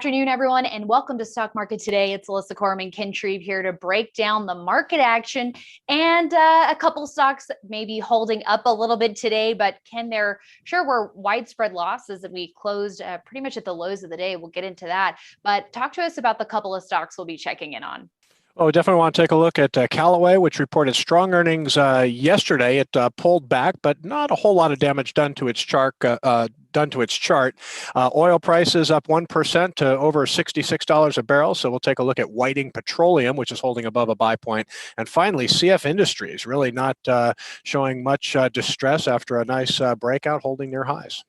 afternoon, everyone, and welcome to Stock Market Today. It's Alyssa Corman-Kintreve here to break down the market action and a couple stocks maybe holding up a little bit today, but sure were widespread losses and we closed pretty much at the lows of the day. We'll get into that, but talk to us about the couple of stocks we'll be checking in on. Oh, we definitely want to take a look at Callaway, which reported strong earnings yesterday. It pulled back, but not a whole lot of damage done to its chart. Oil prices up 1% to over $66 a barrel. So we'll take a look at Whiting Petroleum, which is holding above a buy point. And finally, CF Industries really not showing much distress after a nice breakout, holding near highs.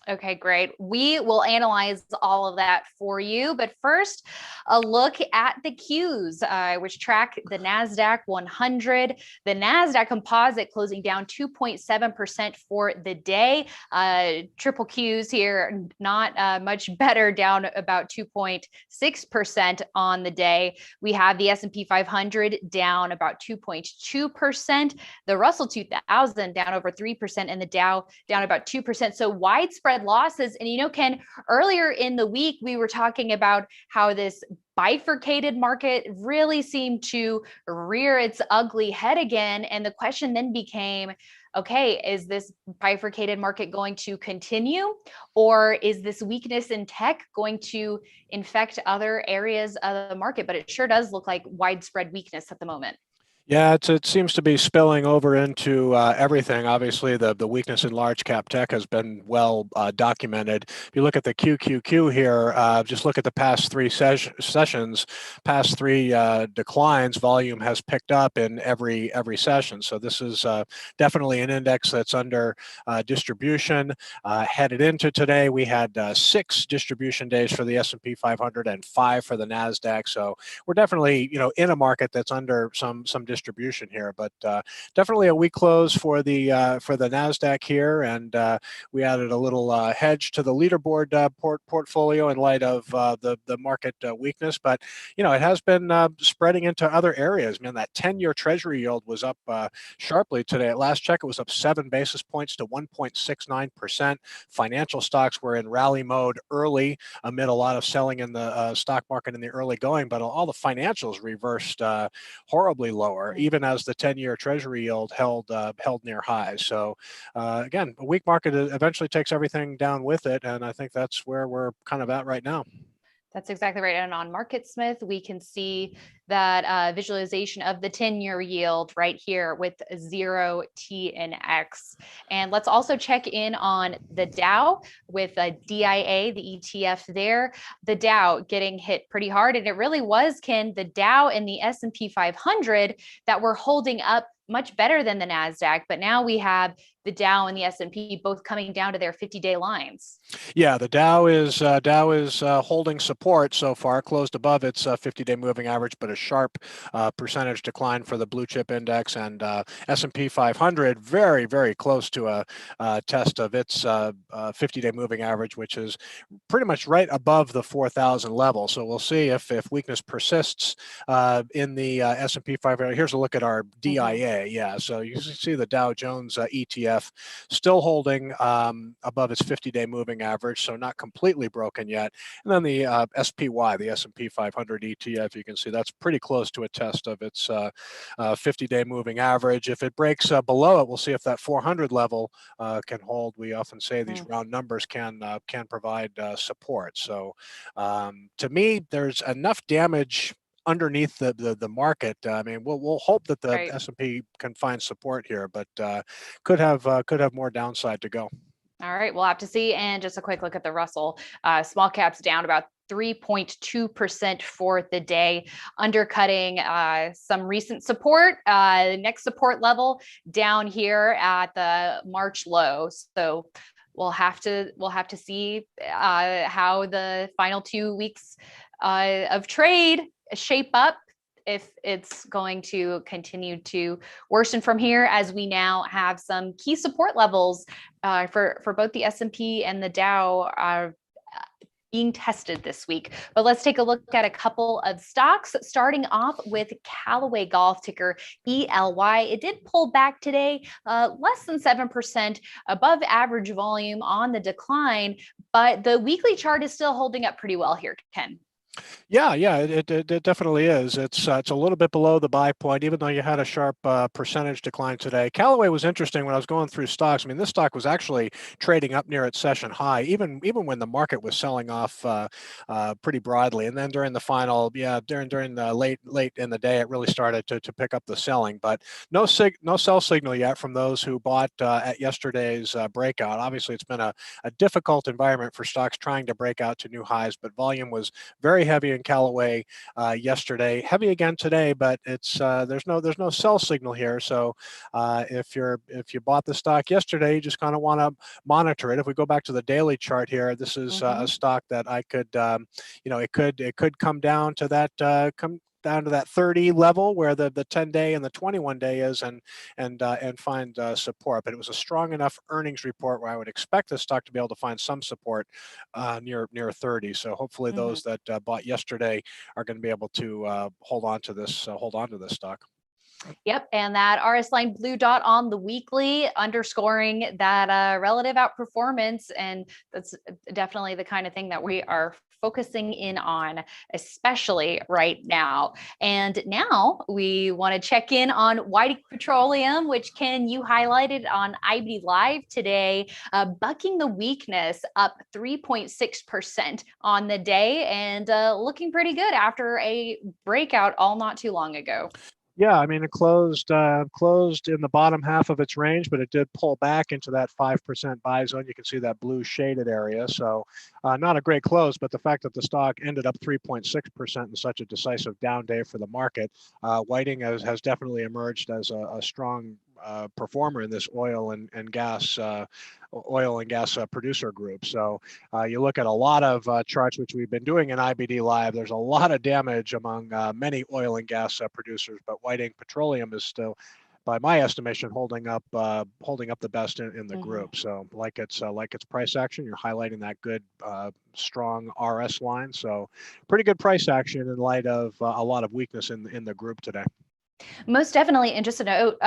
Okay, great. We will analyze all of that for you. But first, a look at the Qs, which track the NASDAQ 100. The NASDAQ composite closing down 2.7% for the day. Triple Qs here, not much better, down about 2.6% on the day. We have the S&P 500 down about 2.2%. The Russell 2000 down over 3%, and the Dow down about 2%. So widespread losses. And Ken, earlier in the week, we were talking about how this bifurcated market really seemed to rear its ugly head again. And the question then became, okay, is this bifurcated market going to continue? Or is this weakness in tech going to infect other areas of the market? But it sure does look like widespread weakness at the moment. Yeah, it seems to be spilling over into everything. Obviously, the weakness in large cap tech has been well documented. If you look at the QQQ here, just look at the past three sessions, past three declines, volume has picked up in every session. So this is definitely an index that's under distribution. Headed into today, we had 6 distribution days for the S&P 500 and 5 for the NASDAQ. So we're definitely in a market that's under some distribution here, but definitely a weak close for the NASDAQ here, and we added a little hedge to the leaderboard portfolio in light of the market weakness. But it has been spreading into other areas. Man, that 10-year Treasury yield was up sharply today. At last check, it was up 7 basis points to 1.69%. Financial stocks were in rally mode early amid a lot of selling in the stock market in the early going, but all the financials reversed horribly lower, even as the 10-year Treasury yield held near highs. So again, a weak market eventually takes everything down with it, and I think that's where we're kind of at right now. That's exactly right. And on MarketSmith, we can see that visualization of the 10-year yield right here with 0 T and X. And let's also check in on the Dow with a DIA, the ETF there. The Dow getting hit pretty hard. And it really was, Ken, the Dow and the S&P 500 that were holding up much better than the NASDAQ. But now we have the Dow and the S&P both coming down to their 50-day lines. Yeah, the Dow is holding support so far, closed above its 50-day moving average, but a sharp percentage decline for the blue chip index, and S&P 500 very, very close to a test of its 50-day moving average, which is pretty much right above the 4,000 level. So we'll see if weakness persists in the S&P 500. Here's a look at our DIA. Yeah, so you see the Dow Jones ETF still holding above its 50-day moving average, so not completely broken yet. And then the SPY, the S&P 500 ETF, you can see that's pretty close to a test of its 50-day moving average. If it breaks below it, we'll see if that 400 level can hold. We often say these round numbers can provide support. So to me, there's enough damage underneath the market. I mean, we'll hope that the S&P can find support here, but could have more downside to go. All right, we'll have to see. And just a quick look at the Russell. Small caps down about 3.2% for the day, undercutting some recent support. Next support level down here at the March low. So we'll have to see how the final 2 weeks of trade shape up, if it's going to continue to worsen from here, as we now have some key support levels for both the S&P and the Dow being tested this week. But let's take a look at a couple of stocks, starting off with Callaway Golf, ticker ELY. It did pull back today, less than 7% above average volume on the decline, but the weekly chart is still holding up pretty well here, Ken. Yeah, it definitely is. It's a little bit below the buy point, even though you had a sharp percentage decline today. Callaway was interesting when I was going through stocks. I mean, this stock was actually trading up near its session high, even when the market was selling off pretty broadly. And then during the final, during the late in the day, it really started to pick up the selling. But no sell signal yet from those who bought at yesterday's breakout. Obviously, it's been a difficult environment for stocks trying to break out to new highs, but volume was very heavy in Callaway yesterday, heavy again today, but it's there's no sell signal here. So if you bought the stock yesterday, you just kind of want to monitor it. If we go back to the daily chart here, this is a stock that I could it could come down to that come down to that 30 level where the 10-day and the 21-day is, and find support. But it was a strong enough earnings report where I would expect the stock to be able to find some support near 30. So hopefully those that bought yesterday are going to be able to hold on to this stock. Yep. And that RS line blue dot on the weekly underscoring that relative outperformance. And that's definitely the kind of thing that we are focusing in on, especially right now. And now we want to check in on Whiting Petroleum, which Ken, you highlighted on IBD Live today, bucking the weakness, up 3.6% on the day, and looking pretty good after a breakout all not too long ago. Yeah, I mean, it closed in the bottom half of its range, but it did pull back into that 5% buy zone. You can see that blue shaded area. So not a great close, but the fact that the stock ended up 3.6% in such a decisive down day for the market, Whiting has definitely emerged as a strong performer in this oil and gas producer group. So you look at a lot of charts, which we've been doing in IBD Live. There's a lot of damage among many oil and gas producers, but Whiting Petroleum is still, by my estimation, holding up the best in the group. So like its price action, you're highlighting that good strong RS line. So pretty good price action in light of a lot of weakness in the group today. Most definitely. And just a note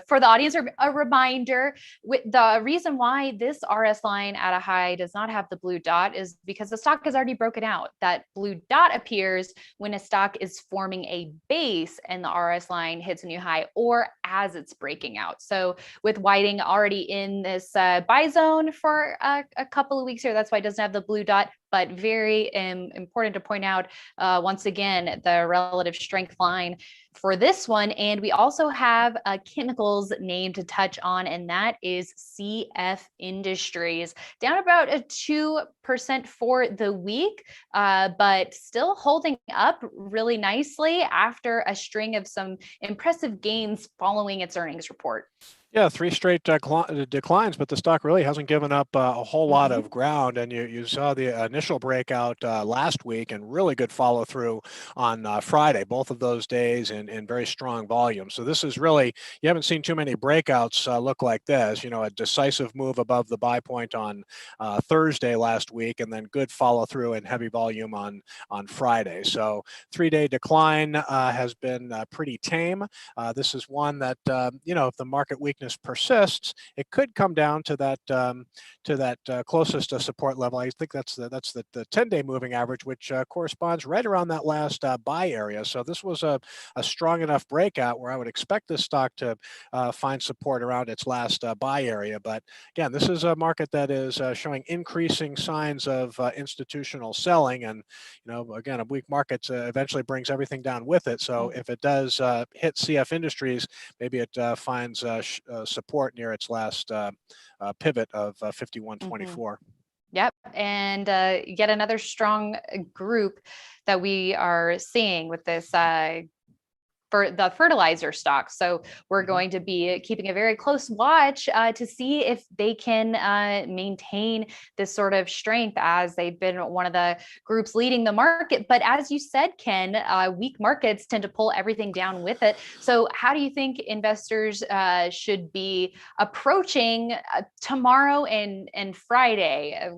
for the audience, or a reminder, the reason why this RS line at a high does not have the blue dot is because the stock has already broken out. That blue dot appears when a stock is forming a base and the RS line hits a new high, or as it's breaking out. So with Whiting already in this buy zone for a couple of weeks here, that's why it doesn't have the blue dot. But very important to point out, once again, the relative strength line for this one. And we also have a chemicals name to touch on, and that is CF Industries, down about a 2% for the week, but still holding up really nicely after a string of some impressive gains following its earnings report. Yeah, three straight declines, but the stock really hasn't given up a whole lot of ground. And you saw the initial breakout last week and really good follow through on Friday, both of those days in very strong volume. So this is really, you haven't seen too many breakouts look like this, a decisive move above the buy point on Thursday last week, and then good follow through and heavy volume on Friday. So 3-day decline has been pretty tame. This is one that, if the market weakness persists, it could come down to that closest to support level. I think that's the 10-day moving average, which corresponds right around that last buy area. So this was a strong enough breakout where I would expect this stock to find support around its last buy area. But again, this is a market that is showing increasing signs of institutional selling, and again, a weak market eventually brings everything down with it. So if it does hit CF Industries, maybe it finds support near its last pivot of 51.24. Yep. And yet another strong group that we are seeing with this for the fertilizer stocks. So we're going to be keeping a very close watch to see if they can maintain this sort of strength, as they've been one of the groups leading the market. But as you said, Ken, weak markets tend to pull everything down with it. So how do you think investors should be approaching tomorrow and Friday?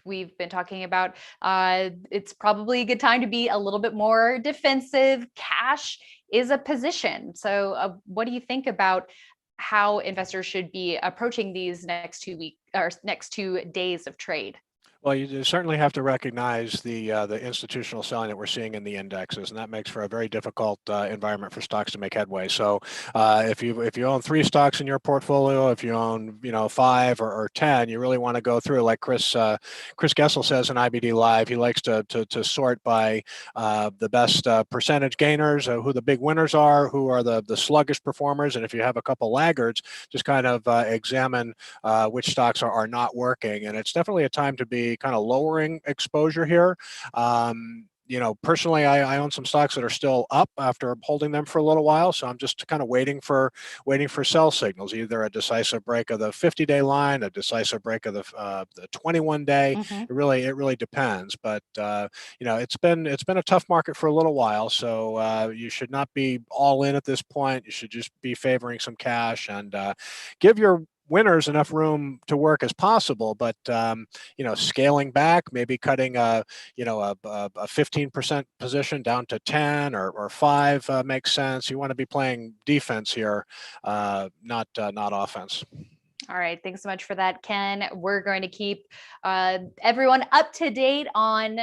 We've been talking about it's probably a good time to be a little bit more defensive. Cash is a position. So what do you think about how investors should be approaching these next 2 days of trade? Well, you certainly have to recognize the institutional selling that we're seeing in the indexes, and that makes for a very difficult environment for stocks to make headway. So, if you own three stocks in your portfolio, if you own five or 10, you really want to go through, like Chris Gessel says in IBD Live. He likes to sort by the best percentage gainers, who the big winners are, who are the sluggish performers, and if you have a couple laggards, just kind of examine which stocks are not working. And it's definitely a time to be kind of lowering exposure here. Personally, I own some stocks that are still up after holding them for a little while, so I'm just kind of waiting for sell signals, either a decisive break of the 50-day line, a decisive break of the 21-day. Mm-hmm. It really depends, but it's been a tough market for a little while, so you should not be all in at this point. You should just be favoring some cash and give your winners enough room to work as possible, but scaling back, maybe cutting a 15% position down to 10 or 5 makes sense. You want to be playing defense here, not offense. All right. Thanks so much for that, Ken. We're going to keep everyone up to date on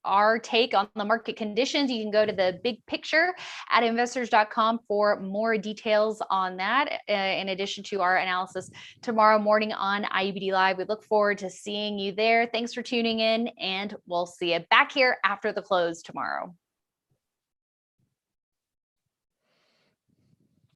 our take on the market conditions. You can go to the big picture at investors.com for more details on that, in addition to our analysis tomorrow morning on IBD Live. We look forward to seeing you there. Thanks for tuning in, and we'll see you back here after the close tomorrow.